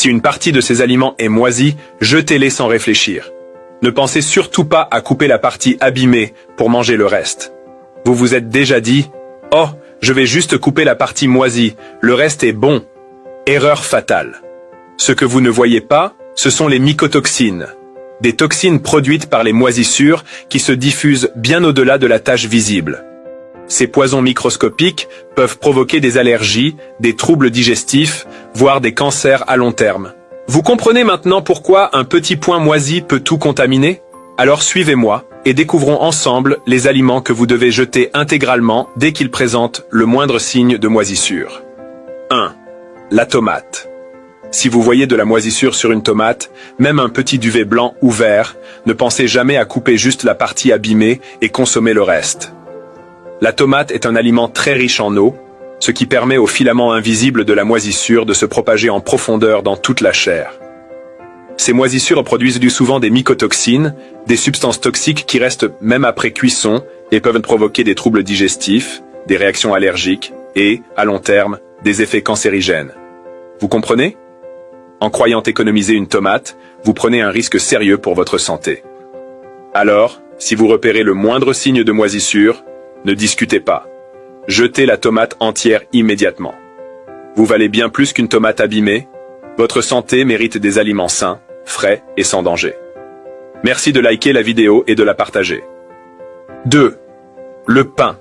Si une partie de ces aliments est moisie, jetez-les sans réfléchir. Ne pensez surtout pas à couper la partie abîmée pour manger le reste. Vous vous êtes déjà dit « Oh, je vais juste couper la partie moisie, le reste est bon ». Erreur fatale. Ce que vous ne voyez pas, ce sont les mycotoxines, des toxines produites par les moisissures qui se diffusent bien au-delà de la tache visible. Ces poisons microscopiques peuvent provoquer des allergies, des troubles digestifs, voire des cancers à long terme. Vous comprenez maintenant pourquoi un petit point moisi peut tout contaminer? Alors suivez-moi et découvrons ensemble les aliments que vous devez jeter intégralement dès qu'ils présentent le moindre signe de moisissure. 1. La tomate. Si vous voyez de la moisissure sur une tomate, même un petit duvet blanc ou vert, ne pensez jamais à couper juste la partie abîmée et consommer le reste. La tomate est un aliment très riche en eau, ce qui permet aux filaments invisibles de la moisissure de se propager en profondeur dans toute la chair. Ces moisissures produisent du souvent des mycotoxines, des substances toxiques qui restent même après cuisson et peuvent provoquer des troubles digestifs, des réactions allergiques et, à long terme, des effets cancérigènes. Vous comprenez? En croyant économiser une tomate, vous prenez un risque sérieux pour votre santé. Alors, si vous repérez le moindre signe de moisissure, ne discutez pas. Jetez la tomate entière immédiatement. Vous valez bien plus qu'une tomate abîmée. Votre santé mérite des aliments sains, frais et sans danger. Merci de liker la vidéo et de la partager. 2. Le pain.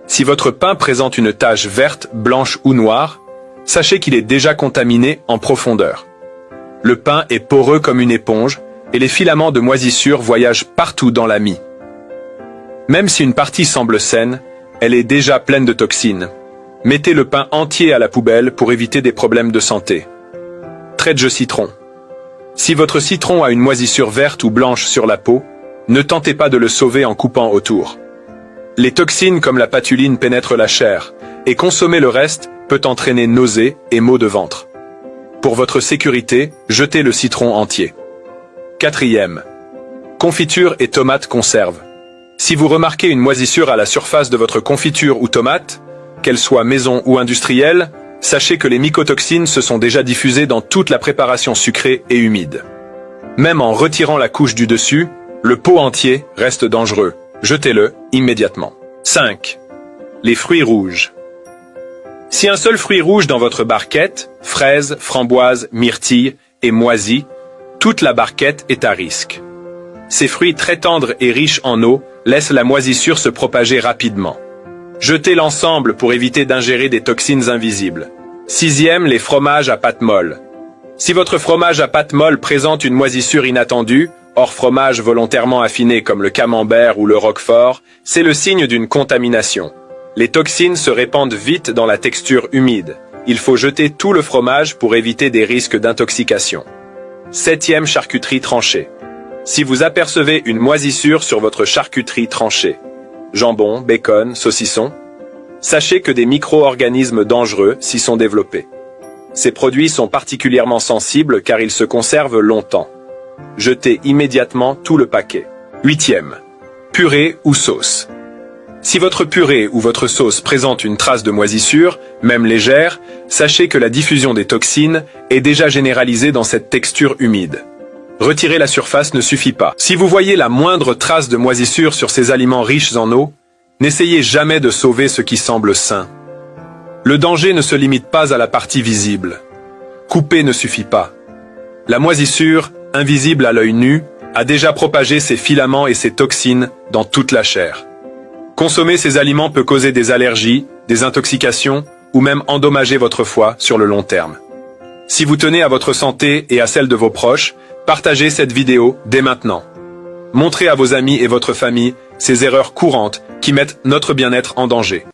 Si votre pain présente une tache verte, blanche ou noire, sachez qu'il est déjà contaminé en profondeur. Le pain est poreux comme une éponge et les filaments de moisissure voyagent partout dans la mie. Même si une partie semble saine, elle est déjà pleine de toxines. Mettez le pain entier à la poubelle pour éviter des problèmes de santé. Trait de citron. Si votre citron a une moisissure verte ou blanche sur la peau, ne tentez pas de le sauver en coupant autour. Les toxines comme la patuline pénètrent la chair, et consommer le reste peut entraîner nausées et maux de ventre. Pour votre sécurité, jetez le citron entier. 4. Confiture et tomates conserve. Si vous remarquez une moisissure à la surface de votre confiture ou tomate, qu'elle soit maison ou industrielle, sachez que les mycotoxines se sont déjà diffusées dans toute la préparation sucrée et humide. Même en retirant la couche du dessus, le pot entier reste dangereux. Jetez-le immédiatement. 5. Les fruits rouges. Si un seul fruit rouge dans votre barquette, fraise, framboise, myrtille, est moisi, toute la barquette est à risque. Ces fruits très tendres et riches en eau laissent la moisissure se propager rapidement. Jetez l'ensemble pour éviter d'ingérer des toxines invisibles. 6. Les fromages à pâte molle. Si votre fromage à pâte molle présente une moisissure inattendue, hors fromage volontairement affiné comme le camembert ou le roquefort, c'est le signe d'une contamination. Les toxines se répandent vite dans la texture humide. Il faut jeter tout le fromage pour éviter des risques d'intoxication. 7. Charcuterie tranchée. Si vous apercevez une moisissure sur votre charcuterie tranchée, jambon, bacon, saucisson, sachez que des micro-organismes dangereux s'y sont développés. Ces produits sont particulièrement sensibles car ils se conservent longtemps. Jetez immédiatement tout le paquet. 8. Purée ou sauce. Si votre purée ou votre sauce présente une trace de moisissure, même légère, sachez que la diffusion des toxines est déjà généralisée dans cette texture humide. Retirer la surface ne suffit pas. Si vous voyez la moindre trace de moisissure sur ces aliments riches en eau, n'essayez jamais de sauver ce qui semble sain. Le danger ne se limite pas à la partie visible. Couper ne suffit pas. La moisissure, invisible à l'œil nu, a déjà propagé ses filaments et ses toxines dans toute la chair. Consommer ces aliments peut causer des allergies, des intoxications ou même endommager votre foie sur le long terme. Si vous tenez à votre santé et à celle de vos proches, partagez cette vidéo dès maintenant. Montrez à vos amis et votre famille ces erreurs courantes qui mettent notre bien-être en danger.